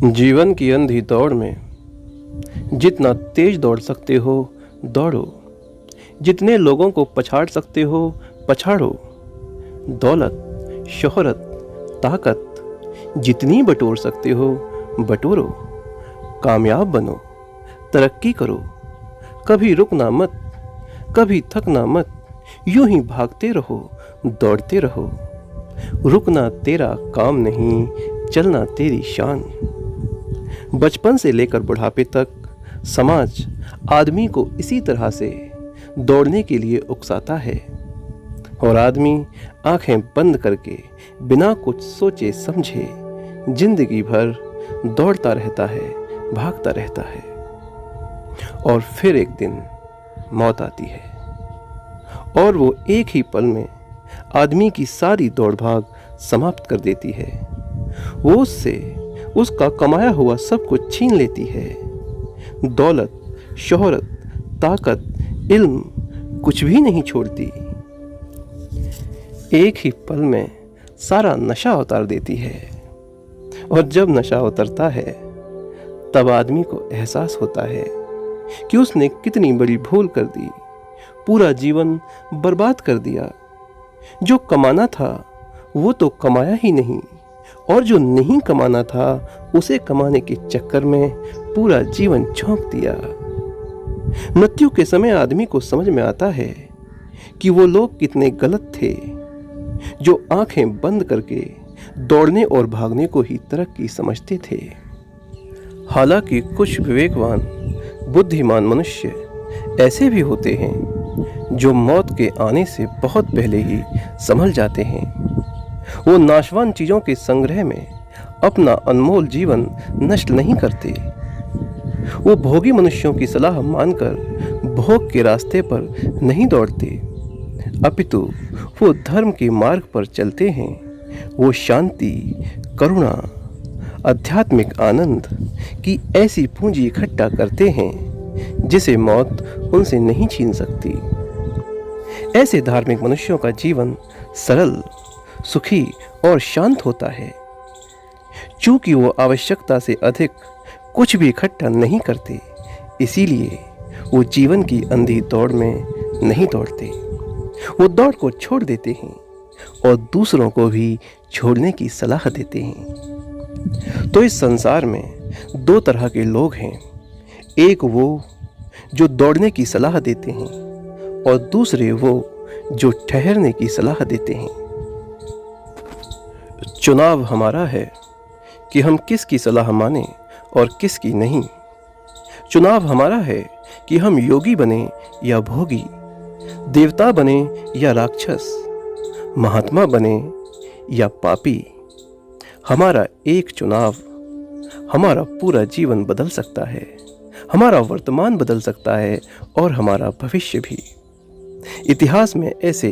जीवन की अंधी दौड़ में जितना तेज दौड़ सकते हो दौड़ो। जितने लोगों को पछाड़ सकते हो पछाड़ो। दौलत, शोहरत, ताकत जितनी बटोर सकते हो बटोरो। कामयाब बनो, तरक्की करो, कभी रुकना मत, कभी थकना मत। यूं ही भागते रहो, दौड़ते रहो। रुकना तेरा काम नहीं, चलना तेरी शान। बचपन से लेकर बुढ़ापे तक समाज आदमी को इसी तरह से दौड़ने के लिए उकसाता है और आदमी आंखें बंद करके बिना कुछ सोचे समझे जिंदगी भर दौड़ता रहता है, भागता रहता है। और फिर एक दिन मौत आती है और वो एक ही पल में आदमी की सारी दौड़ भाग समाप्त कर देती है। वो उससे उसका कमाया हुआ सब कुछ छीन लेती है। दौलत, शोहरत, ताकत, इल्म कुछ भी नहीं छोड़ती। एक ही पल में सारा नशा उतार देती है और जब नशा उतरता है तब आदमी को एहसास होता है कि उसने कितनी बड़ी भूल कर दी। पूरा जीवन बर्बाद कर दिया। जो कमाना था वो तो कमाया ही नहीं और जो नहीं कमाना था उसे कमाने के चक्कर में पूरा जीवन झोंक दिया। मृत्यु के समय आदमी को समझ में आता है कि वो लोग कितने गलत थे जो आंखें बंद करके दौड़ने और भागने को ही तरक्की समझते थे। हालांकि कुछ विवेकवान, बुद्धिमान मनुष्य ऐसे भी होते हैं जो मौत के आने से बहुत पहले ही संभल जाते हैं। वो नाशवान चीजों के संग्रह में अपना अनमोल जीवन नष्ट नहीं करते। वो भोगी मनुष्यों की सलाह मानकर भोग के रास्ते पर नहीं दौड़ते, अपितु वो धर्म के मार्ग पर चलते हैं। वो शांति, करुणा, आध्यात्मिक आनंद की ऐसी पूंजी इकट्ठा करते हैं जिसे मौत उनसे नहीं छीन सकती। ऐसे धार्मिक मनुष्यों का जीवन सरल, सुखी और शांत होता है। चूंकि वो आवश्यकता से अधिक कुछ भी इकट्ठा नहीं करते, इसीलिए वो जीवन की अंधी दौड़ में नहीं दौड़ते। वो दौड़ को छोड़ देते हैं और दूसरों को भी छोड़ने की सलाह देते हैं। तो इस संसार में दो तरह के लोग हैं। एक वो जो दौड़ने की सलाह देते हैं और दूसरे वो जो ठहरने की सलाह देते हैं। चुनाव हमारा है कि हम किसकी सलाह माने और किसकी नहीं। चुनाव हमारा है कि हम योगी बने या भोगी, देवता बने या राक्षस, महात्मा बने या पापी। हमारा एक चुनाव हमारा पूरा जीवन बदल सकता है, हमारा वर्तमान बदल सकता है और हमारा भविष्य भी। इतिहास में ऐसे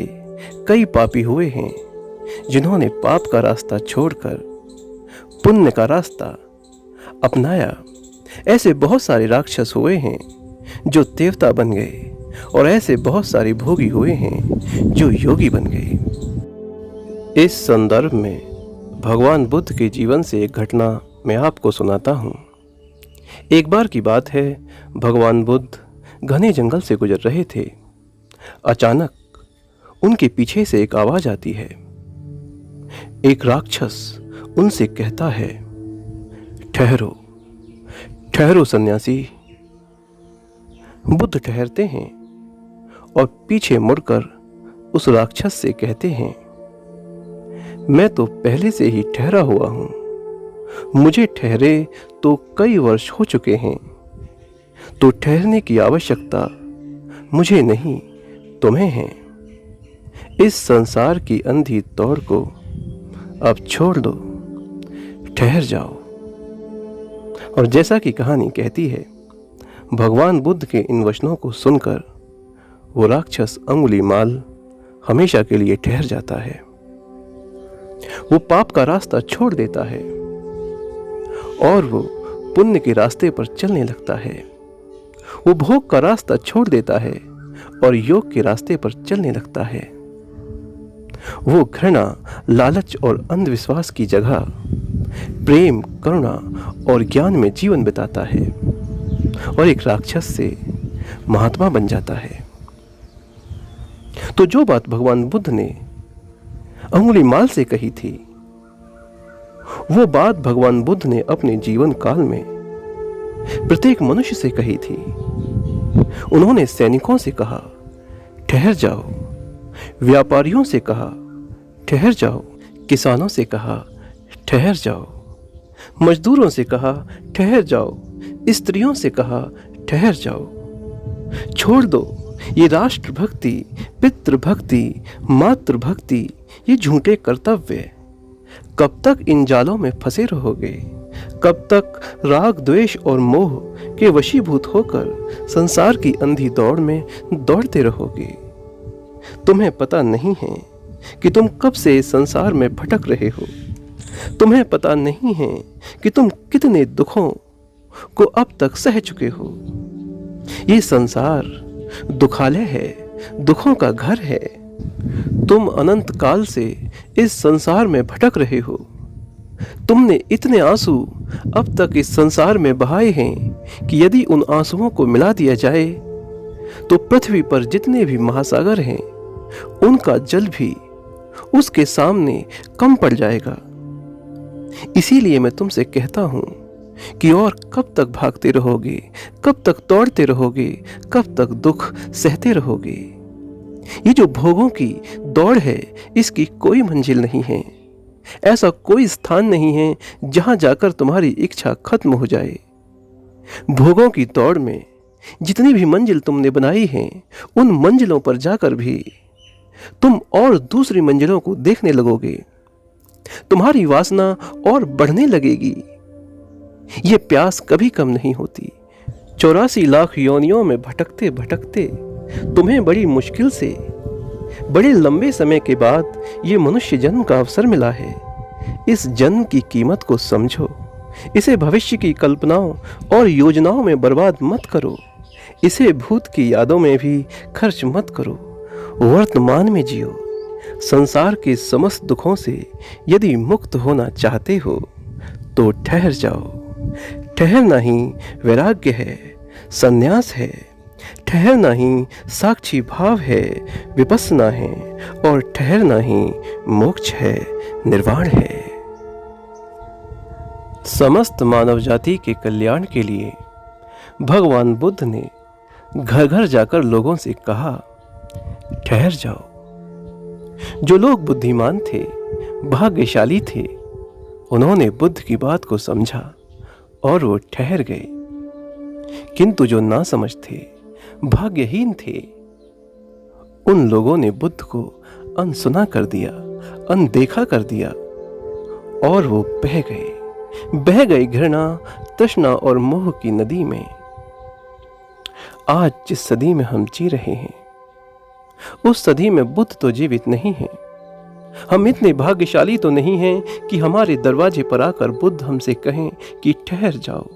कई पापी हुए हैं जिन्होंने पाप का रास्ता छोड़कर पुण्य का रास्ता अपनाया। ऐसे बहुत सारे राक्षस हुए हैं जो देवता बन गए और ऐसे बहुत सारे भोगी हुए हैं जो योगी बन गए। इस संदर्भ में भगवान बुद्ध के जीवन से एक घटना मैं आपको सुनाता हूँ। एक बार की बात है, भगवान बुद्ध घने जंगल से गुजर रहे थे। अचानक उनके पीछे से एक आवाज आती है। एक राक्षस उनसे कहता है, ठहरो, ठहरो सन्यासी। बुद्ध ठहरते हैं और पीछे मुड़कर उस राक्षस से कहते हैं, मैं तो पहले से ही ठहरा हुआ हूं। मुझे ठहरे तो कई वर्ष हो चुके हैं, तो ठहरने की आवश्यकता मुझे नहीं तुम्हें है। इस संसार की अंधी दौड़ को अब छोड़ दो, ठहर जाओ। और जैसा कि कहानी कहती है, भगवान बुद्ध के इन वचनों को सुनकर वो राक्षस अंगुलीमाल हमेशा के लिए ठहर जाता है। वो पाप का रास्ता छोड़ देता है और वो पुण्य के रास्ते पर चलने लगता है। वो भोग का रास्ता छोड़ देता है और योग के रास्ते पर चलने लगता है। वो घृणा, लालच और अंधविश्वास की जगह प्रेम, करुणा और ज्ञान में जीवन बिताता है और एक राक्षस से महात्मा बन जाता है। तो जो बात भगवान बुद्ध ने अंगुलीमाल से कही थी, वो बात भगवान बुद्ध ने अपने जीवन काल में प्रत्येक मनुष्य से कही थी। उन्होंने सैनिकों से कहा, ठहर जाओ। व्यापारियों से कहा, ठहर जाओ। किसानों से कहा, ठहर जाओ। मजदूरों से कहा, ठहर जाओ। स्त्रियों से कहा, ठहर जाओ। छोड़ दो ये राष्ट्रभक्ति, पितृभक्ति, मातृभक्ति, ये झूठे कर्तव्य। कब तक इन जालों में फंसे रहोगे? कब तक राग, द्वेष और मोह के वशीभूत होकर संसार की अंधी दौड़ में दौड़ते रहोगे? तुम्हें पता नहीं है कि तुम कब से इस संसार में भटक रहे हो। तुम्हें पता नहीं है कि तुम कितने दुखों को अब तक सह चुके हो। ये संसार दुखालय है, दुखों का घर है। तुम अनंत काल से इस संसार में भटक रहे हो। तुमने इतने आंसू अब तक इस संसार में बहाए हैं कि यदि उन आंसुओं को मिला दिया जाए तो पृथ्वी पर जितने भी महासागर हैं उनका जल भी उसके सामने कम पड़ जाएगा। इसीलिए मैं तुमसे कहता हूं कि और कब तक भागते रहोगे, कब तक दौड़ते रहोगे, कब तक दुख सहते रहोगे। ये जो भोगों की दौड़ है, इसकी कोई मंजिल नहीं है। ऐसा कोई स्थान नहीं है जहां जाकर तुम्हारी इच्छा खत्म हो जाए। भोगों की दौड़ में जितनी भी मंजिल तुमने बनाई है, उन मंजिलों पर जाकर भी तुम और दूसरी मंजिलों को देखने लगोगे। तुम्हारी वासना और बढ़ने लगेगी। ये प्यास कभी कम नहीं होती। 84 लाख योनियों में भटकते भटकते तुम्हें बड़ी मुश्किल से, बड़े लंबे समय के बाद ये मनुष्य जन्म का अवसर मिला है। इस जन्म की कीमत को समझो। इसे भविष्य की कल्पनाओं और योजनाओं में बर्बाद मत करो। इसे भूत की यादों में भी खर्च मत करो। वर्तमान में जियो। संसार के समस्त दुखों से यदि मुक्त होना चाहते हो तो ठहर जाओ। ठहरना ही वैराग्य है, संन्यास है। ठहरना ही साक्षी भाव है, विपस्सना है। और ठहरना ही मोक्ष है, निर्वाण है। समस्त मानव जाति के कल्याण के लिए भगवान बुद्ध ने घर घर जाकर लोगों से कहा, ठहर जाओ। जो लोग बुद्धिमान थे, भाग्यशाली थे, उन्होंने बुद्ध की बात को समझा और वो ठहर गए। किंतु जो नासमझ थे, भाग्यहीन थे, उन लोगों ने बुद्ध को अनसुना कर दिया, अनदेखा कर दिया और वो बह गए घृणा, तृष्णा और मोह की नदी में। आज जिस सदी में हम जी रहे हैं, उस सदी में बुद्ध तो जीवित नहीं है। हम इतने भाग्यशाली तो नहीं हैं कि हमारे दरवाजे पर आकर बुद्ध हमसे कहें कि ठहर जाओ।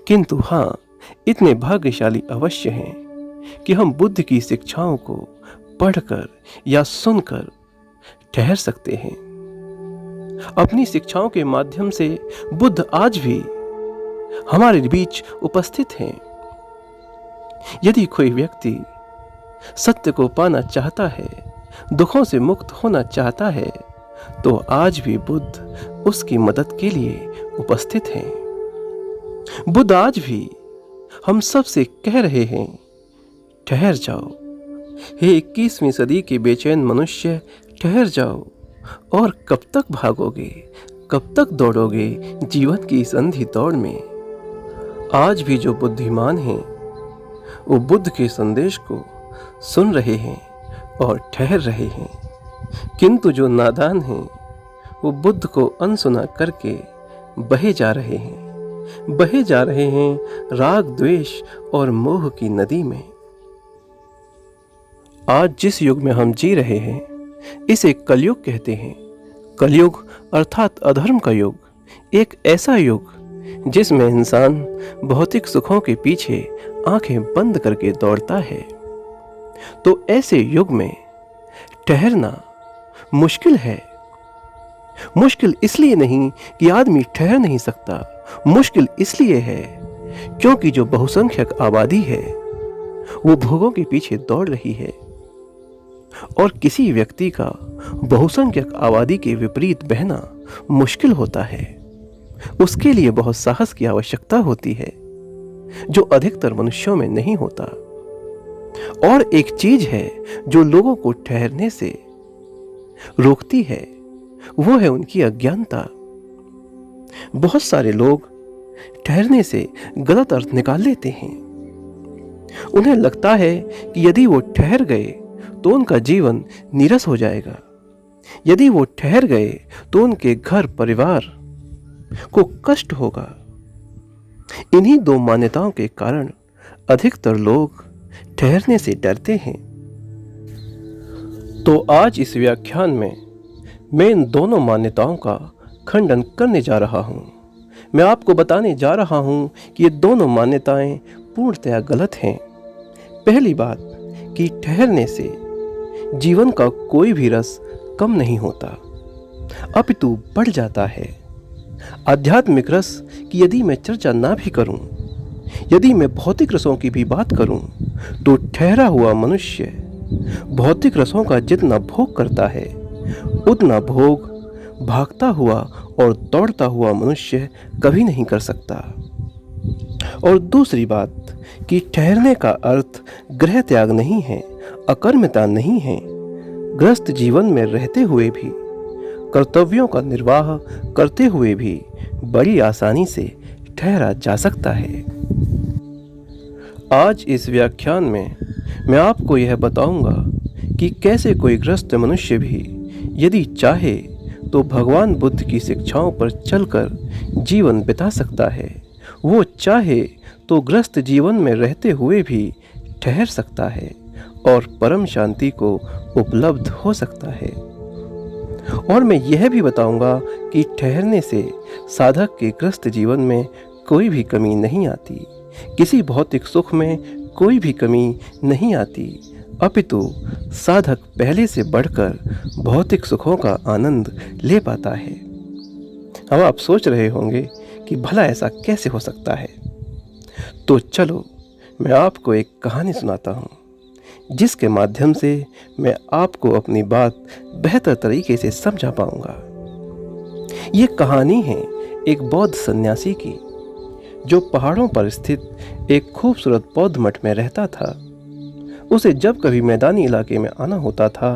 किंतु हाँ, इतने भाग्यशाली अवश्य हैं कि हम बुद्ध की शिक्षाओं को पढ़कर या सुनकर ठहर सकते हैं। अपनी शिक्षाओं के माध्यम से बुद्ध आज भी हमारे बीच उपस्थित हैं। यदि कोई व्यक्ति सत्य को पाना चाहता है, दुखों से मुक्त होना चाहता है, तो आज भी बुद्ध उसकी मदद के लिए उपस्थित हैं। बुद्ध आज भी हम सब से कह रहे हैं, ठहर जाओ। हे 21वीं सदी के बेचैन मनुष्य, ठहर जाओ। और कब तक भागोगे, कब तक दौड़ोगे जीवन की इस अंधी दौड़ में? आज भी जो बुद्धिमान हैं, वो बुद्ध के संदेश को सुन रहे हैं और ठहर रहे हैं। किंतु जो नादान हैं, वो बुद्ध को अनसुना करके बहे जा रहे हैं राग, द्वेष और मोह की नदी में। आज जिस युग में हम जी रहे हैं, इसे कलयुग कहते हैं। कलयुग अर्थात अधर्म का युग, एक ऐसा युग जिसमें इंसान भौतिक सुखों के पीछे आंखें बंद करके दौड़ता है। तो ऐसे युग में ठहरना मुश्किल है। मुश्किल इसलिए नहीं कि आदमी ठहर नहीं सकता, मुश्किल इसलिए है क्योंकि जो बहुसंख्यक आबादी है वो भोगों के पीछे दौड़ रही है। और किसी व्यक्ति का बहुसंख्यक आबादी के विपरीत बहना मुश्किल होता है। उसके लिए बहुत साहस की आवश्यकता होती है जो अधिकतर मनुष्यों में नहीं होता। और एक चीज है जो लोगों को ठहरने से रोकती है, वो है उनकी अज्ञानता। बहुत सारे लोग ठहरने से गलत अर्थ निकाल लेते हैं। उन्हें लगता है कि यदि वो ठहर गए तो उनका जीवन नीरस हो जाएगा, यदि वो ठहर गए तो उनके घर परिवार को कष्ट होगा। इन्हीं दो मान्यताओं के कारण अधिकतर लोग ठहरने से डरते हैं। तो आज इस व्याख्यान में मैं इन दोनों मान्यताओं का खंडन करने जा रहा हूं। मैं आपको बताने जा रहा हूं कि ये दोनों मान्यताएं पूर्णतया गलत हैं। पहली बात कि ठहरने से जीवन का कोई भी रस कम नहीं होता, अपितु बढ़ जाता है। आध्यात्मिक रस की यदि मैं चर्चा ना भी करूं, यदि मैं भौतिक रसों की भी बात करूं, तो ठहरा हुआ मनुष्य भौतिक रसों का जितना भोग करता है उतना भोग भागता हुआ और दौड़ता हुआ मनुष्य कभी नहीं कर सकता। और दूसरी बात कि ठहरने का अर्थ गृह त्याग नहीं है, अकर्मता नहीं है। ग्रस्त जीवन में रहते हुए भी, कर्तव्यों का निर्वाह करते हुए भी बड़ी आसानी से ठहरा जा सकता है। आज इस व्याख्यान में मैं आपको यह बताऊंगा कि कैसे कोई ग्रस्त मनुष्य भी यदि चाहे तो भगवान बुद्ध की शिक्षाओं पर चलकर जीवन बिता सकता है। वो चाहे तो ग्रस्त जीवन में रहते हुए भी ठहर सकता है और परम शांति को उपलब्ध हो सकता है। और मैं यह भी बताऊंगा कि ठहरने से साधक के ग्रस्त जीवन में कोई भी कमी नहीं आती, किसी भौतिक सुख में कोई भी कमी नहीं आती, अपितु साधक पहले से बढ़कर भौतिक सुखों का आनंद ले पाता है। अब आप सोच रहे होंगे कि भला ऐसा कैसे हो सकता है। तो चलो मैं आपको एक कहानी सुनाता हूँ जिसके माध्यम से मैं आपको अपनी बात बेहतर तरीके से समझा पाऊंगा। ये कहानी है एक बौद्ध सन्यासी की जो पहाड़ों पर स्थित एक खूबसूरत बौद्ध मठ में रहता था। उसे जब कभी मैदानी इलाके में आना होता था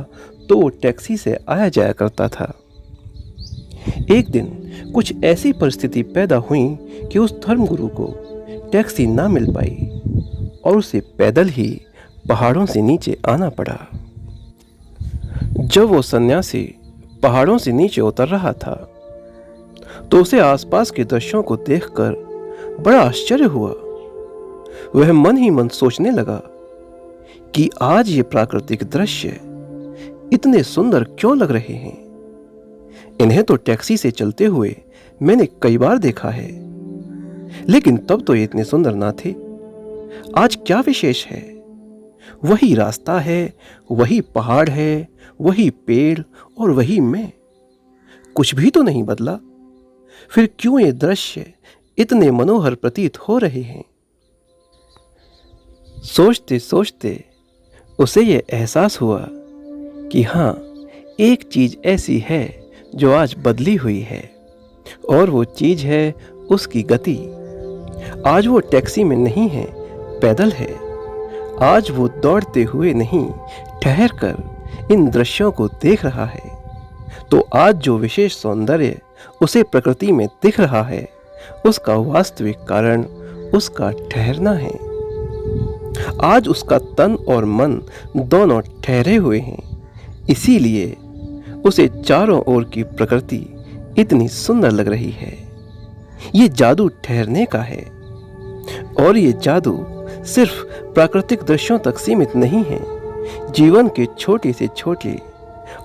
तो वो टैक्सी से आया जाया करता था। एक दिन कुछ ऐसी परिस्थिति पैदा हुई कि उस धर्मगुरु को टैक्सी ना मिल पाई और उसे पैदल ही पहाड़ों से नीचे आना पड़ा। जब वो सन्यासी पहाड़ों से नीचे उतर रहा था तो उसे आसपास के दृश्यों को देखकर बड़ा आश्चर्य हुआ। वह मन ही मन सोचने लगा कि आज ये प्राकृतिक दृश्य इतने सुंदर क्यों लग रहे हैं। इन्हें तो टैक्सी से चलते हुए मैंने कई बार देखा है, लेकिन तब तो ये इतने सुंदर ना थे। आज क्या विशेष है? वही रास्ता है, वही पहाड़ है, वही पेड़ और वही मैं। कुछ भी तो नहीं बदला। फिर क्यों ये दृश्य इतने मनोहर प्रतीत हो रहे हैं? सोचते सोचते उसे ये एहसास हुआ कि हाँ, एक चीज ऐसी है जो आज बदली हुई है और वो चीज है उसकी गति। आज वो टैक्सी में नहीं है, पैदल है। आज वो दौड़ते हुए नहीं, ठहर कर इन दृश्यों को देख रहा है। तो आज जो विशेष सौंदर्य उसे प्रकृति में दिख रहा है उसका वास्तविक कारण उसका ठहरना है। आज उसका तन और मन दोनों ठहरे हुए हैं, इसीलिए उसे चारों ओर की प्रकृति इतनी सुंदर लग रही है। ये जादू ठहरने का है और ये जादू सिर्फ प्राकृतिक दृश्यों तक सीमित नहीं है। जीवन के छोटे से छोटे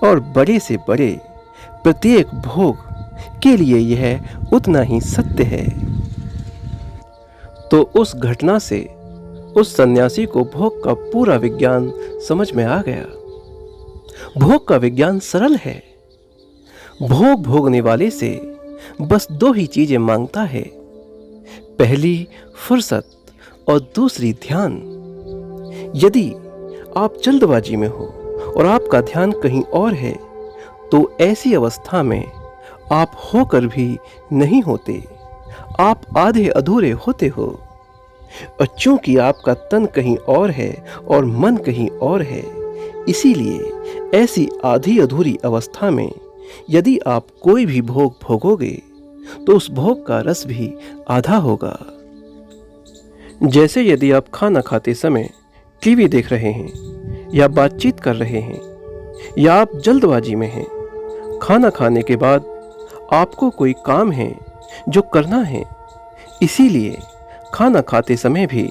और बड़े से बड़े प्रत्येक भोग के लिए यह उतना ही सत्य है। तो उस घटना से उस सन्यासी को भोग का पूरा विज्ञान समझ में आ गया। भोग का विज्ञान सरल है। भोग भोगने वाले से बस दो ही चीजें मांगता है, पहली फुर्सत और दूसरी ध्यान। यदि आप जल्दबाजी में हो और आपका ध्यान कहीं और है, तो ऐसी अवस्था में आप होकर भी नहीं होते, आप आधे अधूरे होते हो। और चूंकि आपका तन कहीं और है और मन कहीं और है, इसीलिए ऐसी आधी अधूरी अवस्था में यदि आप कोई भी भोग भोगोगे तो उस भोग का रस भी आधा होगा। जैसे यदि आप खाना खाते समय टीवी देख रहे हैं या बातचीत कर रहे हैं या आप जल्दबाजी में हैं, खाना खाने के बाद आपको कोई काम है जो करना है, इसीलिए खाना खाते समय भी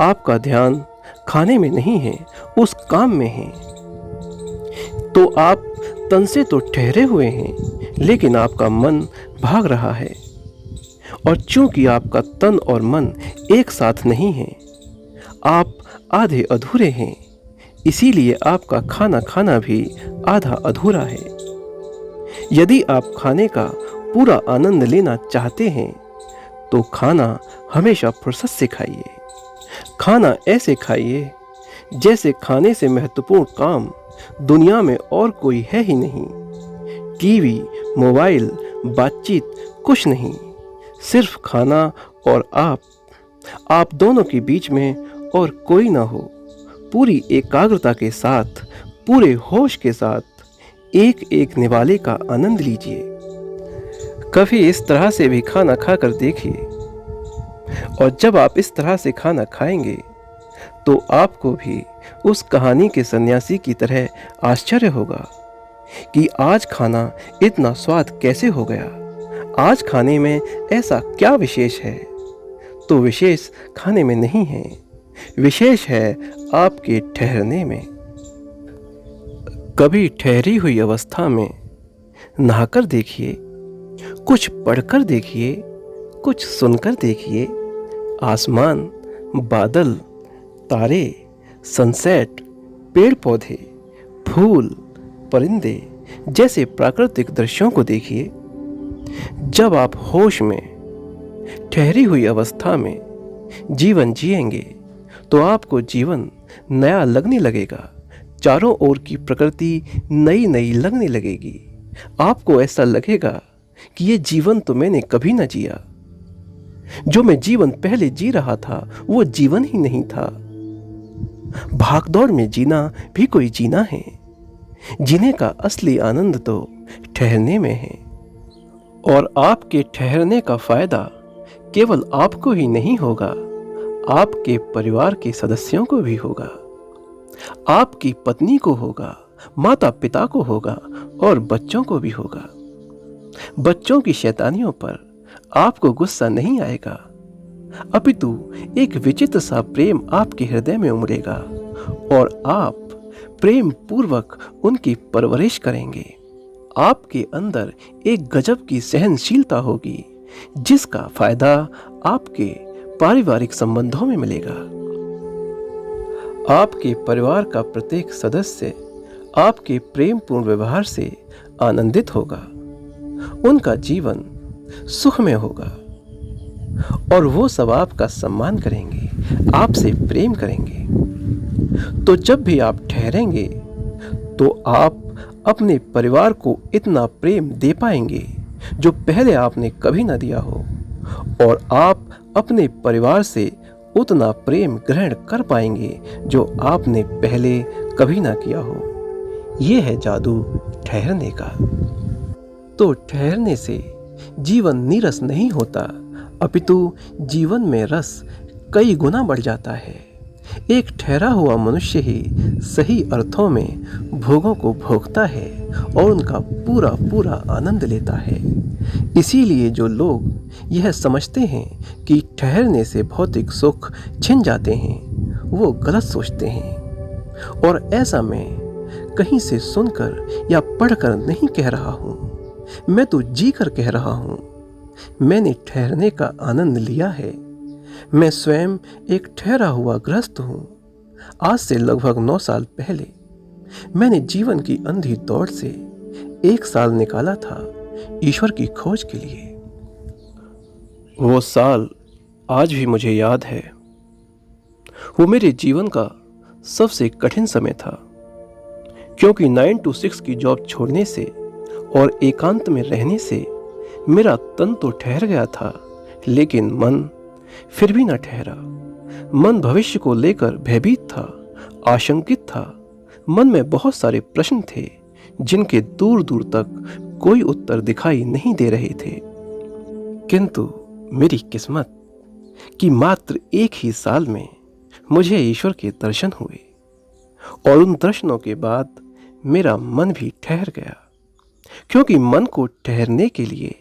आपका ध्यान खाने में नहीं है, उस काम में है। तो आप तन से तो ठहरे हुए हैं, लेकिन आपका मन भाग रहा है। और चूंकि आपका तन और मन एक साथ नहीं है, आप आधे अधूरे हैं, इसीलिए आपका खाना खाना भी आधा अधूरा है। यदि आप खाने का पूरा आनंद लेना चाहते हैं, तो खाना हमेशा फुर्सत से खाइए। खाना ऐसे खाइए जैसे खाने से महत्वपूर्ण काम दुनिया में और कोई है ही नहीं। टीवी, मोबाइल, बातचीत कुछ नहीं, सिर्फ खाना और आप दोनों के बीच में और कोई ना हो। पूरी एकाग्रता के साथ, पूरे होश के साथ एक एक निवाले का आनंद लीजिए। कभी इस तरह से भी खाना खाकर देखिए, और जब आप इस तरह से खाना खाएंगे तो आपको भी उस कहानी के सन्यासी की तरह आश्चर्य होगा कि आज खाना इतना स्वाद कैसे हो गया, आज खाने में ऐसा क्या विशेष है। तो विशेष खाने में नहीं है, विशेष है आपके ठहरने में। कभी ठहरी हुई अवस्था में नहाकर देखिए, कुछ पढ़कर देखिए, कुछ सुनकर देखिए। आसमान, बादल, तारे, सनसेट, पेड़ पौधे, फूल, परिंदे जैसे प्राकृतिक दृश्यों को देखिए। जब आप होश में, ठहरी हुई अवस्था में जीवन जिएंगे, तो आपको जीवन नया लगने लगेगा। चारों ओर की प्रकृति नई नई लगने लगेगी। आपको ऐसा लगेगा कि ये जीवन तो मैंने कभी ना जिया। जो मैं जीवन पहले जी रहा था, वो जीवन ही नहीं था। भागदौड़ में जीना भी कोई जीना है। जीने का असली आनंद तो ठहरने में है। और आपके ठहरने का फायदा केवल आपको ही नहीं होगा, आपके परिवार के सदस्यों को भी होगा। आपकी पत्नी को होगा, माता पिता को होगा और बच्चों को भी होगा। बच्चों की शैतानियों पर आपको गुस्सा नहीं आएगा, अपितु एक विचित्र सा प्रेम आपके हृदय में उमड़ेगा और आप प्रेम पूर्वक उनकी परवरिश करेंगे। आपके अंदर एक गजब की सहनशीलता होगी, जिसका फायदा आपके पारिवारिक संबंधों में मिलेगा। आपके परिवार का प्रत्येक सदस्य आपके प्रेम पूर्ण व्यवहार से आनंदित होगा। उनका जीवन सुखमय होगा और वो सब आपका सम्मान करेंगे, आपसे प्रेम करेंगे। तो जब भी आप ठहरेंगे, तो आप अपने परिवार को इतना प्रेम दे पाएंगे जो पहले आपने कभी ना दिया हो, और आप अपने परिवार से उतना प्रेम ग्रहण कर पाएंगे जो आपने पहले कभी ना किया हो। ये है जादू ठहरने का। तो ठहरने से जीवन नीरस नहीं होता, अपितु जीवन में रस कई गुना बढ़ जाता है। एक ठहरा हुआ मनुष्य ही सही अर्थों में भोगों को भोगता है और उनका पूरा पूरा आनंद लेता है। इसीलिए जो लोग यह समझते हैं कि ठहरने से भौतिक सुख छिन जाते हैं, वो गलत सोचते हैं। और ऐसा मैं कहीं से सुनकर या पढ़कर नहीं कह रहा हूँ, मैं तो जी कर कह रहा हूँ। मैंने ठहरने का आनंद लिया है। मैं स्वयं एक ठहरा हुआ गृहस्थ हूँ। आज से लगभग 9 साल पहले मैंने जीवन की अंधी दौड़ से 1 साल निकाला था ईश्वर की खोज के लिए। वो साल आज भी मुझे याद है। वो मेरे जीवन का सबसे कठिन समय था, क्योंकि 9 to 6 की जॉब छोड़ने से और एकांत में रहने से मेरा तन तो ठहर गया था, लेकिन मन फिर भी न ठहरा। मन भविष्य को लेकर भयभीत था, आशंकित था। मन में बहुत सारे प्रश्न थे जिनके दूर दूर तक कोई उत्तर दिखाई नहीं दे रहे थे। किंतु मेरी किस्मत कि मात्र 1 ही साल में मुझे ईश्वर के दर्शन हुए, और उन दर्शनों के बाद मेरा मन भी ठहर गया, क्योंकि मन को ठहरने के लिए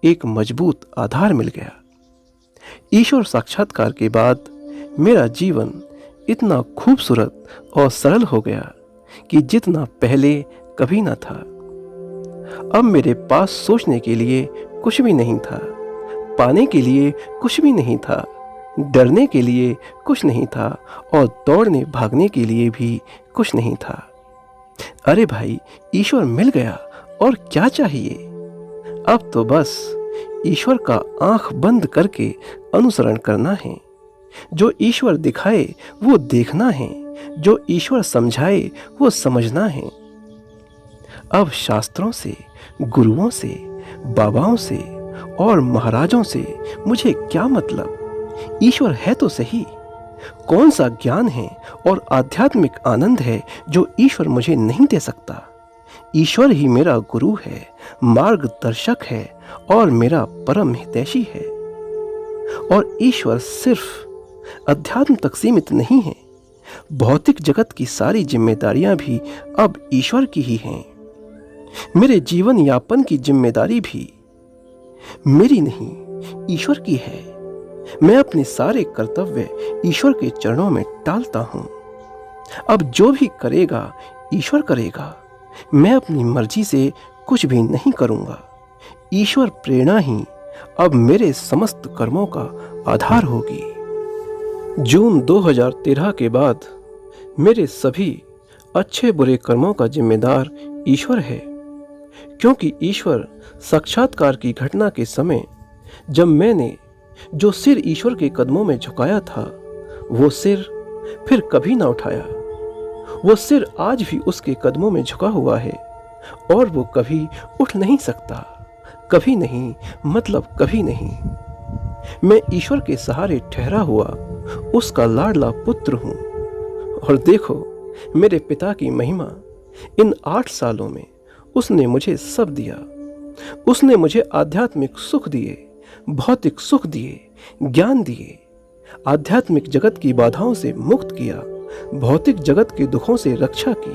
एक मजबूत आधार मिल गया। ईश्वर साक्षात्कार के बाद मेरा जीवन इतना खूबसूरत और सरल हो गया कि जितना पहले कभी न था। अब मेरे पास सोचने के लिए कुछ भी नहीं था, पाने के लिए कुछ भी नहीं था, डरने के लिए कुछ नहीं था, और दौड़ने भागने के लिए भी कुछ नहीं था। अरे भाई, ईश्वर मिल गया और क्या चाहिए। अब तो बस ईश्वर का आंख बंद करके अनुसरण करना है। जो ईश्वर दिखाए वो देखना है, जो ईश्वर समझाए वो समझना है। अब शास्त्रों से, गुरुओं से, बाबाओं से और महाराजों से मुझे क्या मतलब। ईश्वर है तो सही। कौन सा ज्ञान है और आध्यात्मिक आनंद है जो ईश्वर मुझे नहीं दे सकता। ईश्वर ही मेरा गुरु है, मार्गदर्शक है और मेरा परम हितैषी है। और ईश्वर सिर्फ अध्यात्म तक सीमित नहीं है। भौतिक जगत की सारी जिम्मेदारियां भी अब ईश्वर की ही हैं। मेरे जीवन यापन की जिम्मेदारी भी मेरी नहीं, ईश्वर की है। मैं अपने सारे कर्तव्य ईश्वर के चरणों में टालता हूं। अब जो भी करेगा ईश्वर करेगा। मैं अपनी मर्जी से कुछ भी नहीं करूंगा। ईश्वर प्रेरणा ही अब मेरे समस्त कर्मों का आधार होगी। जून 2013 के बाद मेरे सभी अच्छे बुरे कर्मों का जिम्मेदार ईश्वर है, क्योंकि ईश्वर साक्षात्कार की घटना के समय जब मैंने जो सिर ईश्वर के कदमों में झुकाया था, वो सिर फिर कभी ना उठाया। वो सिर आज भी उसके कदमों में झुका हुआ है और वो कभी उठ नहीं सकता। कभी नहीं, मतलब कभी नहीं। मैं ईश्वर के सहारे ठहरा हुआ उसका लाडला पुत्र हूं। और देखो मेरे पिता की महिमा। इन 8 सालों में उसने मुझे सब दिया। उसने मुझे आध्यात्मिक सुख दिए, भौतिक सुख दिए, ज्ञान दिए। आध्यात्मिक जगत की बाधाओं से मुक्त किया, भौतिक जगत के दुखों से रक्षा की।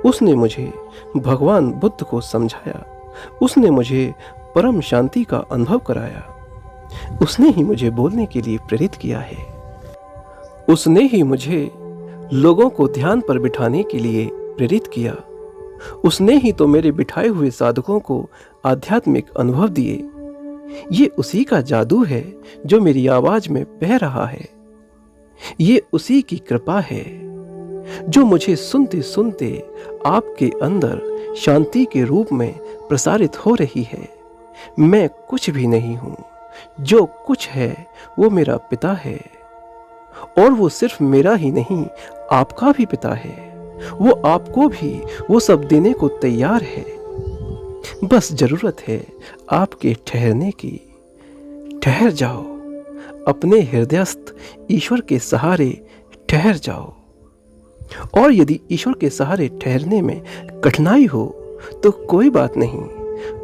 उसने मुझे भगवान बुद्ध को समझाया। उसने मुझे परम शांति का अनुभव कराया। उसने ही मुझे बोलने के लिए प्रेरित किया है। उसने ही मुझे लोगों को ध्यान पर बिठाने के लिए प्रेरित किया। उसने ही तो मेरे बिठाए हुए साधकों को आध्यात्मिक अनुभव दिए। ये उसी का जादू है जो मेरी आवाज में बह रहा है। ये उसी की कृपा है जो मुझे सुनते सुनते आपके अंदर शांति के रूप में प्रसारित हो रही है। मैं कुछ भी नहीं हूं। जो कुछ है वो मेरा पिता है, और वो सिर्फ मेरा ही नहीं, आपका भी पिता है। वो आपको भी वो सब देने को तैयार है। बस जरूरत है आपके ठहरने की। ठहर जाओ, अपने हृदयस्थ ईश्वर के सहारे ठहर जाओ। और यदि ईश्वर के सहारे ठहरने में कठिनाई हो तो कोई बात नहीं,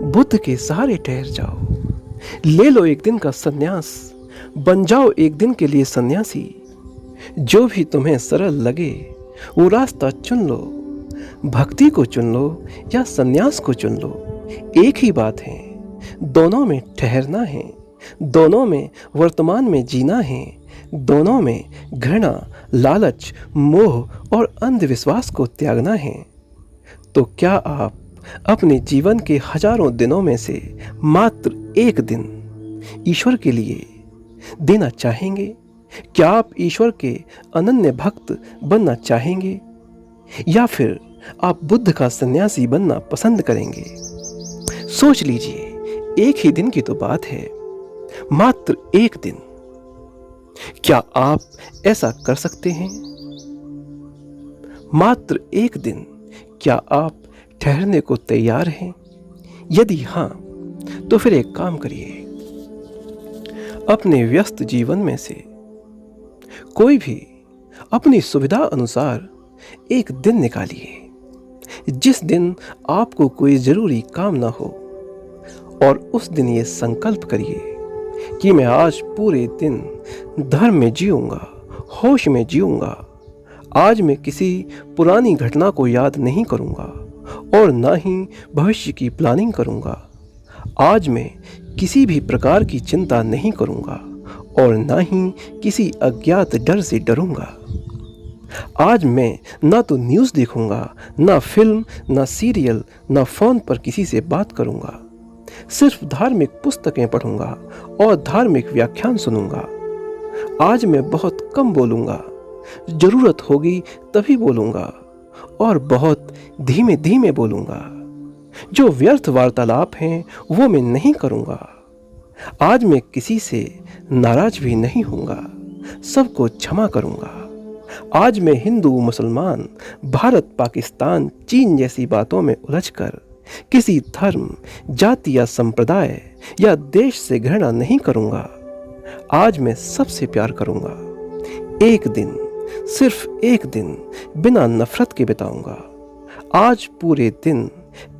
बुद्ध के सहारे ठहर जाओ। ले लो एक दिन का सन्यास, बन जाओ एक दिन के लिए सन्यासी। जो भी तुम्हें सरल लगे वो रास्ता चुन लो। भक्ति को चुन लो या सन्यास को चुन लो, एक ही बात है। दोनों में ठहरना है, दोनों में वर्तमान में जीना है, दोनों में घृणा, लालच, मोह और अंधविश्वास को त्यागना है। तो क्या आप अपने जीवन के हजारों दिनों में से मात्र एक दिन ईश्वर के लिए देना चाहेंगे? क्या आप ईश्वर के अनन्य भक्त बनना चाहेंगे, या फिर आप बुद्ध का सन्यासी बनना पसंद करेंगे। सोच लीजिए, एक ही दिन की तो बात है, मात्र एक दिन। क्या आप ऐसा कर सकते हैं? मात्र एक दिन क्या आप ठहरने को तैयार हैं? यदि हाँ, तो फिर एक काम करिए, अपने व्यस्त जीवन में से कोई भी अपनी सुविधा अनुसार एक दिन निकालिए, जिस दिन आपको कोई जरूरी काम ना हो, और उस दिन ये संकल्प करिए कि मैं आज पूरे दिन धर्म में जीऊंगा, होश में जीऊंगा। आज मैं किसी पुरानी घटना को याद नहीं करूंगा और ना ही भविष्य की प्लानिंग करूंगा। आज मैं किसी भी प्रकार की चिंता नहीं करूंगा और ना ही किसी अज्ञात डर से डरूंगा। आज मैं ना तो न्यूज़ देखूंगा, ना फिल्म, ना सीरियल, ना फ़ोन पर किसी से बात करूंगा। सिर्फ धार्मिक पुस्तकें पढ़ूंगा और धार्मिक व्याख्यान सुनूंगा। आज मैं बहुत कम बोलूंगा, जरूरत होगी तभी बोलूंगा और बहुत धीमे धीमे बोलूंगा। जो व्यर्थ वार्तालाप हैं वो मैं नहीं करूंगा। आज मैं किसी से नाराज भी नहीं होऊंगा, सबको क्षमा करूंगा। आज मैं हिंदू, मुसलमान, भारत, पाकिस्तान, चीन जैसी बातों में उलझकर किसी धर्म, जाति या संप्रदाय या देश से घृणा नहीं करूंगा। आज मैं सबसे प्यार करूंगा। एक दिन, सिर्फ एक दिन बिना नफरत के बिताऊंगा। आज पूरे दिन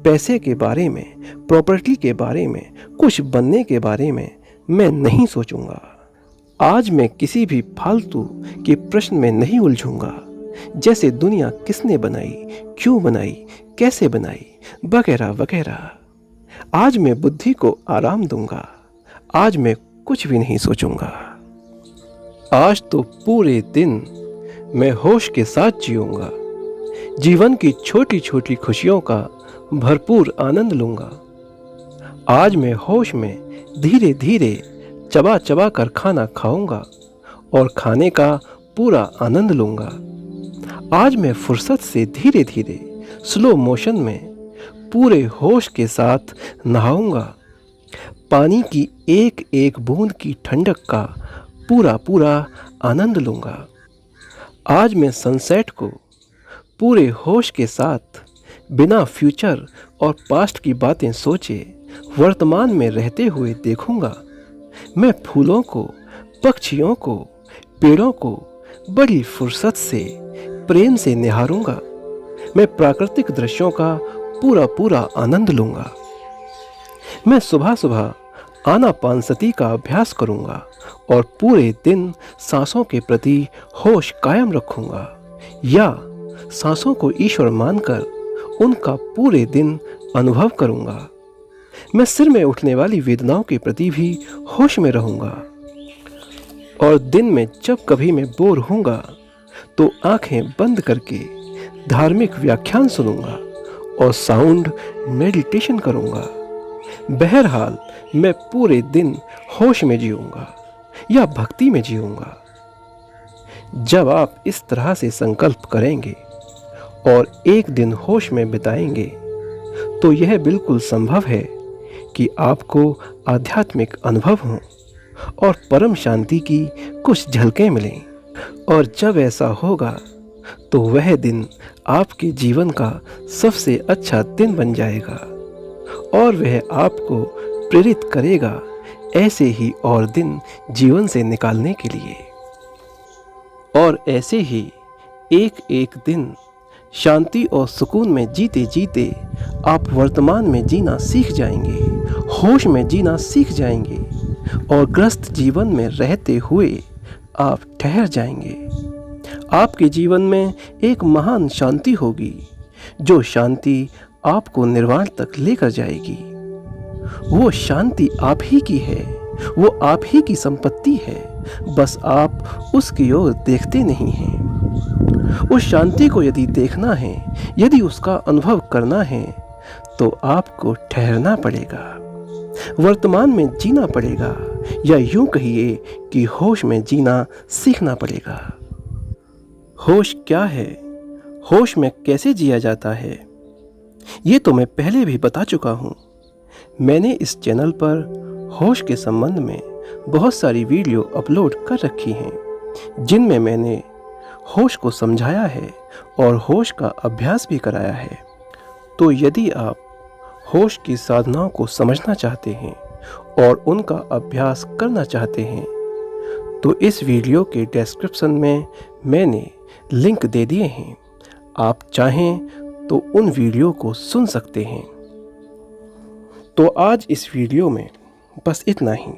पैसे के बारे में, प्रॉपर्टी के बारे में, कुछ बनने के बारे में मैं नहीं सोचूंगा। आज मैं किसी भी फालतू के प्रश्न में नहीं उलझूंगा, जैसे दुनिया किसने बनाई, क्यों बनाई, कैसे बनाई, वगैरह वगैरह। आज मैं बुद्धि को आराम दूंगा। आज मैं कुछ भी नहीं सोचूंगा। आज तो पूरे दिन मैं होश के साथ जीऊंगा। जीवन की छोटी छोटी खुशियों का भरपूर आनंद लूंगा। आज मैं होश में धीरे धीरे चबा चबा कर खाना खाऊंगा और खाने का पूरा आनंद लूंगा। आज मैं फुर्सत से धीरे धीरे स्लो मोशन में पूरे होश के साथ नहाऊंगा। पानी की एक एक बूंद की ठंडक का पूरा पूरा आनंद लूंगा। आज मैं सनसेट को पूरे होश के साथ, बिना फ्यूचर और पास्ट की बातें सोचे, वर्तमान में रहते हुए देखूंगा। मैं फूलों को, पक्षियों को, पेड़ों को बड़ी फुर्सत से, प्रेम से निहारूंगा। मैं प्राकृतिक दृश्यों का पूरा पूरा आनंद लूंगा। मैं सुबह सुबह आनापानसती का अभ्यास करूंगा और पूरे दिन सांसों के प्रति होश कायम रखूंगा, या सांसों को ईश्वर मानकर उनका पूरे दिन अनुभव करूंगा। मैं सिर में उठने वाली वेदनाओं के प्रति भी होश में रहूंगा और दिन में जब कभी मैं बोर होऊंगा तो आंखें बंद करके धार्मिक व्याख्यान सुनूंगा और साउंड मेडिटेशन करूंगा। बहरहाल मैं पूरे दिन होश में जीऊंगा या भक्ति में जीऊंगा। जब आप इस तरह से संकल्प करेंगे और एक दिन होश में बिताएंगे तो यह बिल्कुल संभव है कि आपको आध्यात्मिक अनुभव हों और परम शांति की कुछ झलकें मिलें। और जब ऐसा होगा तो वह दिन आपके जीवन का सबसे अच्छा दिन बन जाएगा और वह आपको प्रेरित करेगा ऐसे ही और दिन जीवन से निकालने के लिए। और ऐसे ही एक एक दिन शांति और सुकून में जीते जीते आप वर्तमान में जीना सीख जाएंगे, होश में जीना सीख जाएंगे और ग्रस्त जीवन में रहते हुए आप ठहर जाएंगे। आपके जीवन में एक महान शांति होगी, जो शांति आपको निर्वाण तक लेकर जाएगी। वो शांति आप ही की है, वो आप ही की संपत्ति है, बस आप उसकी ओर देखते नहीं हैं। उस शांति को यदि देखना है, यदि उसका अनुभव करना है, तो आपको ठहरना पड़ेगा, वर्तमान में जीना पड़ेगा, या यूं कहिए कि होश में जीना सीखना पड़ेगा। होश क्या है? होश में कैसे जिया जाता है ये तो मैं पहले भी बता चुका हूँ। मैंने इस चैनल पर होश के संबंध में बहुत सारी वीडियो अपलोड कर रखी हैं जिनमें मैंने होश को समझाया है और होश का अभ्यास भी कराया है। तो यदि आप होश की साधनाओं को समझना चाहते हैं और उनका अभ्यास करना चाहते हैं तो इस वीडियो के डिस्क्रिप्शन में मैंने लिंक दे दिए हैं। आप चाहें तो उन वीडियो को सुन सकते हैं। तो आज इस वीडियो में बस इतना ही।